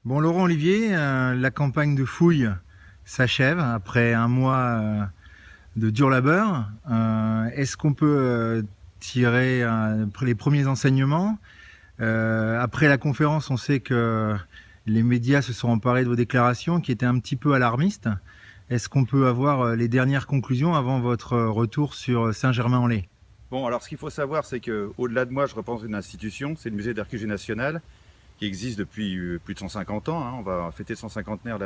Bon, Laurent Olivier, la campagne de fouilles s'achève après un mois de dur labeur. Est-ce qu'on peut tirer les premiers enseignements? Après la conférence, on sait que les médias se sont emparés de vos déclarations qui étaient un petit peu alarmistes. Est-ce qu'on peut avoir les dernières conclusions avant votre retour sur Saint-Germain-en-Laye? Bon, alors ce qu'il faut savoir, c'est qu'au-delà de moi, je représente une institution, c'est le musée d'archéologie nationale, qui existe depuis plus de 150 ans. On va fêter le 150e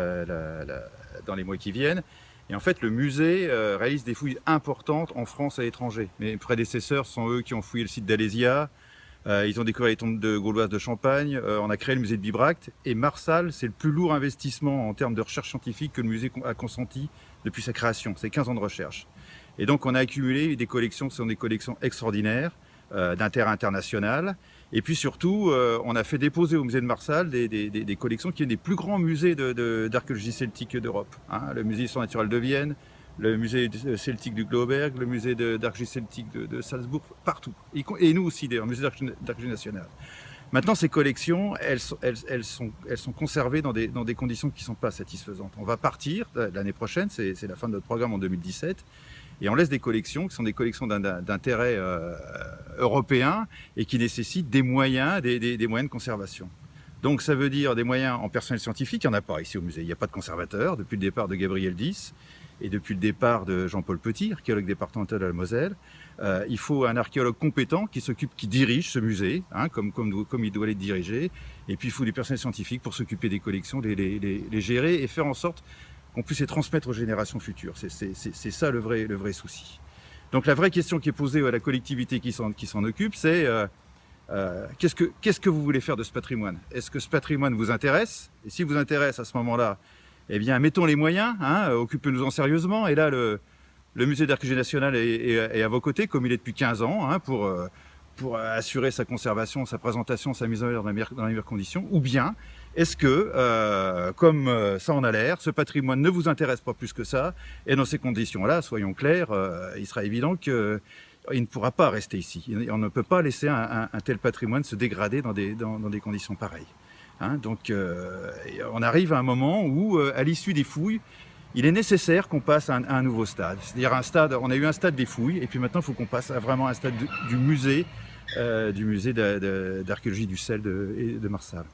dans les mois qui viennent. Et en fait, le musée réalise des fouilles importantes en France et à l'étranger. Mes prédécesseurs sont eux qui ont fouillé le site d'Alésia. Ils ont découvert les tombes gauloises de Champagne. On a créé le musée de Bibracte. Et Marsal, c'est le plus lourd investissement en termes de recherche scientifique que le musée a consenti depuis sa création. C'est 15 ans de recherche. Et donc, on a accumulé des collections qui sont des collections extraordinaires, d'intérêt international. Et puis surtout, on a fait déposer au musée de Marsal des collections qui sont des plus grands musées d'archéologie celtique d'Europe. Le musée d'histoire naturelle de Vienne, le musée celtique du Glauberg, le musée d'archéologie celtique de Salzbourg, partout. Et nous aussi, d'ailleurs, le musée d'archéologie nationale. Maintenant, ces collections, elles sont conservées dans des conditions qui ne sont pas satisfaisantes. On va partir l'année prochaine, c'est la fin de notre programme en 2017, et on laisse des collections qui sont des collections d'intérêt européen et qui nécessitent des moyens, des moyens de conservation. Donc ça veut dire des moyens en personnel scientifique, il n'y en a pas ici au musée. Il n'y a pas de conservateur depuis le départ de Gabriel Dys et depuis le départ de Jean-Paul Petit, archéologue départemental à la Moselle. Il faut un archéologue compétent qui dirige ce musée, comme il doit les diriger. Et puis il faut du personnel scientifique pour s'occuper des collections, les gérer et faire en sorte qu'on puisse les transmettre aux générations futures. C'est ça le vrai souci. Donc la vraie question qui est posée à la collectivité qui s'en occupe, c'est qu'est-ce que vous voulez faire de ce patrimoine? Est-ce que ce patrimoine vous intéresse? Et s'il vous intéresse à ce moment-là, eh bien mettons les moyens, occupez-nous-en sérieusement. Et là, le musée d'archéologie nationale est à vos côtés, comme il est depuis 15 ans, pour assurer sa conservation, sa présentation, sa mise en œuvre dans les meilleures conditions. Ou bien, est-ce que, comme ça en a l'air, ce patrimoine ne vous intéresse pas plus que ça? Et dans ces conditions-là, soyons clairs, il sera évident qu'il ne pourra pas rester ici. On ne peut pas laisser un tel patrimoine se dégrader dans des conditions pareilles. Donc, on arrive à un moment où, à l'issue des fouilles, il est nécessaire qu'on passe à un nouveau stade. C'est-à-dire on a eu un stade des fouilles, et puis maintenant il faut qu'on passe à vraiment un stade du musée d'archéologie du sel de Marsal.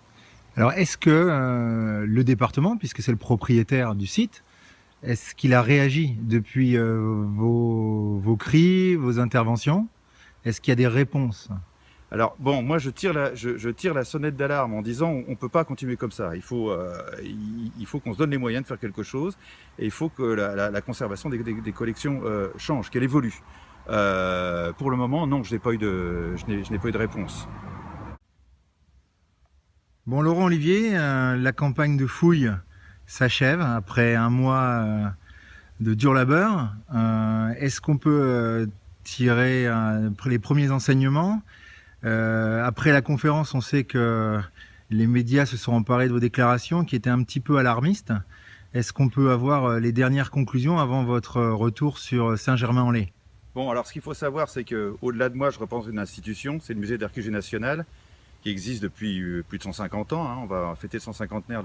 Alors, est-ce que le département, puisque c'est le propriétaire du site, est-ce qu'il a réagi depuis vos cris, vos interventions? Est-ce qu'il y a des réponses? Alors bon, moi je tire la sonnette d'alarme en disant on ne peut pas continuer comme ça. Il faut qu'on se donne les moyens de faire quelque chose, et il faut que la conservation des collections change, qu'elle évolue. Pour le moment, non, je n'ai pas eu de réponse. Bon, Laurent Olivier, la campagne de fouilles s'achève après un mois de dur labeur. Est-ce qu'on peut tirer les premiers enseignements? Après la conférence, on sait que les médias se sont emparés de vos déclarations qui étaient un petit peu alarmistes. Est-ce qu'on peut avoir les dernières conclusions avant votre retour sur Saint-Germain-en-Laye? Bon, alors ce qu'il faut savoir, c'est qu'au-delà de moi, je représente une institution, c'est le musée d'archéologie nationale, qui existe depuis plus de 150 ans. On va fêter le 150e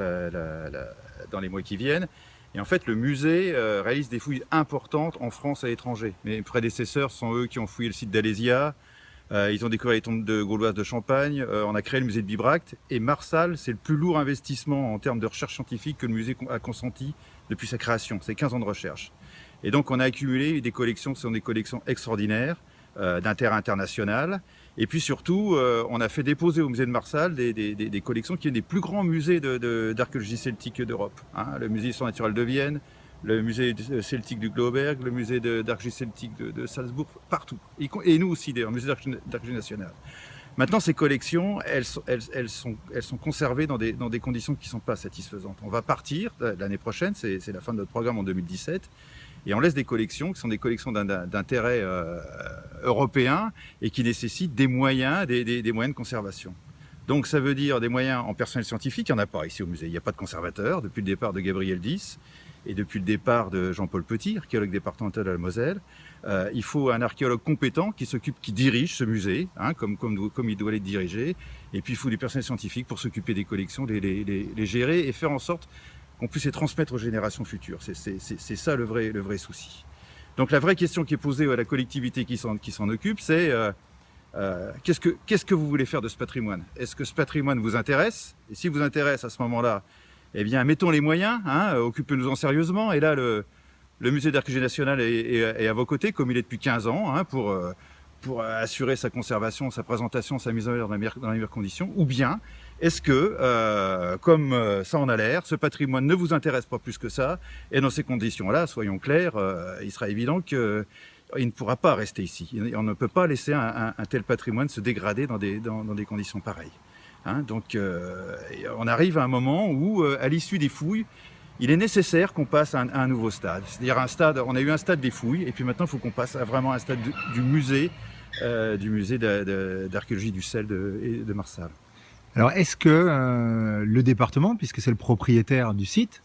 dans les mois qui viennent. Et en fait, le musée réalise des fouilles importantes en France et à l'étranger. Mes prédécesseurs sont eux qui ont fouillé le site d'Alésia. Ils ont découvert les tombes gauloises de Champagne. On a créé le musée de Bibracte. Et Marsal, c'est le plus lourd investissement en termes de recherche scientifique que le musée a consenti depuis sa création. C'est 15 ans de recherche. Et donc, on a accumulé des collections qui sont des collections extraordinaires, d'intérêt international. Et puis surtout, on a fait déposer au musée de Marsal des collections qui sont des plus grands musées d'archéologie celtique d'Europe. Le musée d'histoire naturelle de Vienne, le musée celtique du Glauberg, le musée d'archéologie celtique de Salzbourg, partout. Et nous aussi, d'ailleurs, le musée d'archéologie nationale. Maintenant, ces collections, elles sont conservées dans des conditions qui ne sont pas satisfaisantes. On va partir l'année prochaine, c'est la fin de notre programme en 2017, et on laisse des collections qui sont des collections d'intérêt européen et qui nécessitent des moyens, des moyens de conservation. Donc ça veut dire des moyens en personnel scientifique, il n'y en a pas ici au musée. Il n'y a pas de conservateur depuis le départ de Gabriel Dys. et depuis le départ de Jean-Paul Petit, archéologue départemental de la Moselle. Il faut un archéologue compétent qui dirige ce musée, hein, comme il doit les diriger. Et puis il faut du personnel scientifique pour s'occuper des collections, les gérer et faire en sorte qu'on puisse les transmettre aux générations futures. C'est ça le vrai souci. Donc la vraie question qui est posée à la collectivité qui s'en occupe, c'est qu'est-ce que vous voulez faire de ce patrimoine? Est-ce que ce patrimoine vous intéresse? Et s'il vous intéresse à ce moment-là, eh bien mettons les moyens, hein, occupez-nous-en sérieusement. Et là, le musée d'archéologie nationale est à vos côtés, comme il est depuis 15 ans, hein, pour assurer sa conservation, sa présentation, sa mise en œuvre dans les meilleures conditions. Ou bien, est-ce que, comme ça en a l'air, ce patrimoine ne vous intéresse pas plus que ça? Et dans ces conditions-là, soyons clairs, il sera évident qu'il ne pourra pas rester ici. On ne peut pas laisser un tel patrimoine se dégrader dans des conditions pareilles. Hein, donc on arrive à un moment où, à l'issue des fouilles, il est nécessaire qu'on passe à un nouveau stade. C'est-à-dire on a eu un stade des fouilles, et puis maintenant il faut qu'on passe à vraiment un stade du musée d'archéologie du sel de Marsal. Alors est-ce que le département, puisque c'est le propriétaire du site,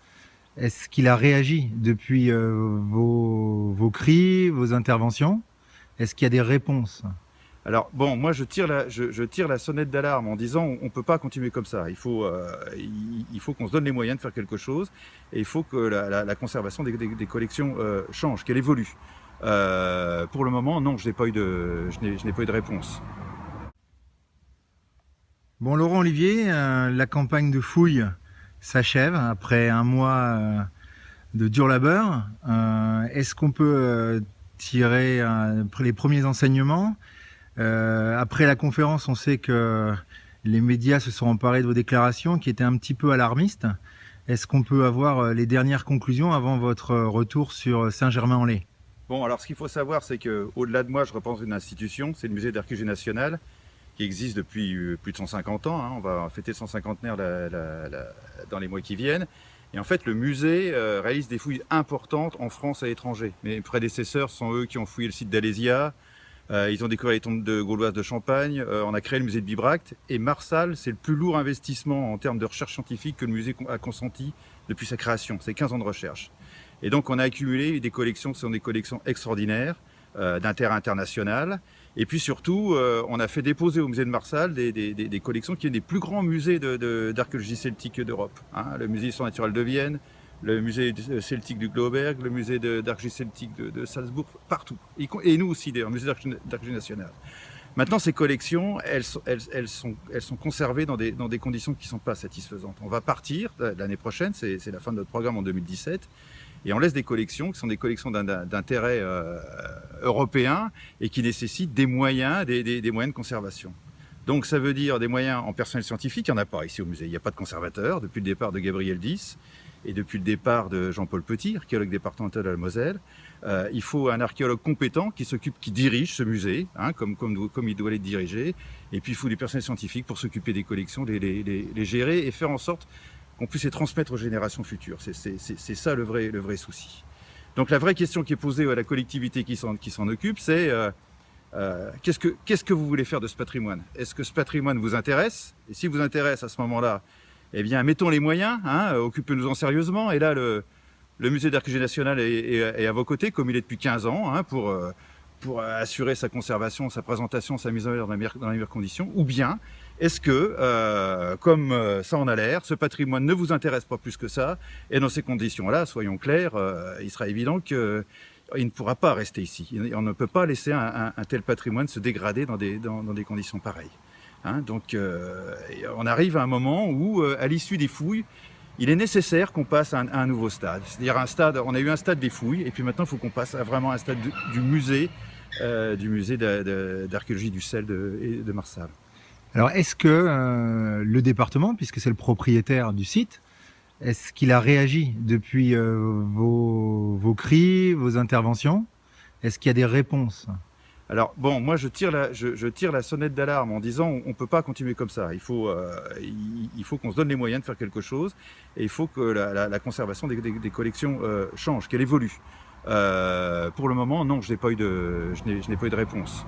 est-ce qu'il a réagi depuis vos cris, vos interventions? Est-ce qu'il y a des réponses? Alors bon, moi je tire la sonnette d'alarme en disant on ne peut pas continuer comme ça. Il faut qu'on se donne les moyens de faire quelque chose, et il faut que la conservation des collections change, qu'elle évolue. Pour le moment, non, je n'ai pas eu de réponse. Bon, Laurent Olivier, la campagne de fouilles s'achève après un mois de dur labeur. Est-ce qu'on peut tirer les premiers enseignements? Après la conférence, on sait que les médias se sont emparés de vos déclarations qui étaient un petit peu alarmistes. Est-ce qu'on peut avoir les dernières conclusions avant votre retour sur Saint-Germain-en-Laye? Bon, alors ce qu'il faut savoir, c'est qu'au-delà de moi, je représente une institution, c'est le musée d'archéologie nationale, qui existe depuis plus de 150 ans. Hein. On va fêter le 150e dans les mois qui viennent. Et en fait, le musée réalise des fouilles importantes en France et à l'étranger. Mes prédécesseurs sont eux qui ont fouillé le site d'Alésia. Ils ont découvert les tombes gauloises de Champagne. On a créé le musée de Bibracte. Et Marsal, c'est le plus lourd investissement en termes de recherche scientifique que le musée a consenti depuis sa création. C'est 15 ans de recherche. Et donc, on a accumulé des collections qui sont des collections extraordinaires, d'intérêt international. Et puis surtout, on a fait déposer au musée de Marsal des collections qui sont des plus grands musées d'archéologie celtique d'Europe. Hein. Le musée d'histoire naturelle de Vienne, le musée celtique du Glauberg, le musée d'archéologie celtique de Salzbourg, partout. Et nous aussi, d'ailleurs, le musée d'archéologie nationale. Maintenant, ces collections, elles sont conservées dans des conditions qui ne sont pas satisfaisantes. On va partir l'année prochaine, c'est la fin de notre programme en 2017, et on laisse des collections qui sont des collections d'intérêt européen et qui nécessitent des moyens, des moyens de conservation. Donc ça veut dire des moyens en personnel scientifique, il n'y en a pas ici au musée, il n'y a pas de conservateur depuis le départ de Gabriel Dys et depuis le départ de Jean-Paul Petit, archéologue départemental de la Moselle. Il faut un archéologue compétent qui dirige ce musée, hein, comme il doit les diriger, et puis il faut du personnel scientifique pour s'occuper des collections, les gérer et faire en sorte qu'on puisse les transmettre aux générations futures. C'est ça le vrai souci. Donc la vraie question qui est posée à la collectivité qui s'en occupe, c'est qu'est-ce que vous voulez faire de ce patrimoine? Est-ce que ce patrimoine vous intéresse? Et s'il vous intéresse à ce moment-là, eh bien mettons les moyens, hein, occupez-nous-en sérieusement. Et là, le musée d'archéologie nationale est à vos côtés, comme il est depuis 15 ans, hein, pour assurer sa conservation, sa présentation, sa mise en œuvre dans les meilleures conditions. Ou bien, est-ce que, comme ça en a l'air, ce patrimoine ne vous intéresse pas plus que ça? Et dans ces conditions-là, soyons clairs, il sera évident qu'il ne pourra pas rester ici. On ne peut pas laisser un tel patrimoine se dégrader dans des conditions pareilles. Hein, donc on arrive à un moment où, à l'issue des fouilles, il est nécessaire qu'on passe à un nouveau stade. C'est-à-dire on a eu un stade des fouilles, et puis maintenant il faut qu'on passe à vraiment un stade du musée d'archéologie du sel de Marsal. Alors est-ce que le département, puisque c'est le propriétaire du site, est-ce qu'il a réagi depuis vos cris, vos interventions? Est-ce qu'il y a des réponses? Alors bon, moi je tire la sonnette d'alarme en disant on ne peut pas continuer comme ça. Il faut qu'on se donne les moyens de faire quelque chose, et il faut que la conservation des collections change, qu'elle évolue. Pour le moment, non, je n'ai pas eu de réponse.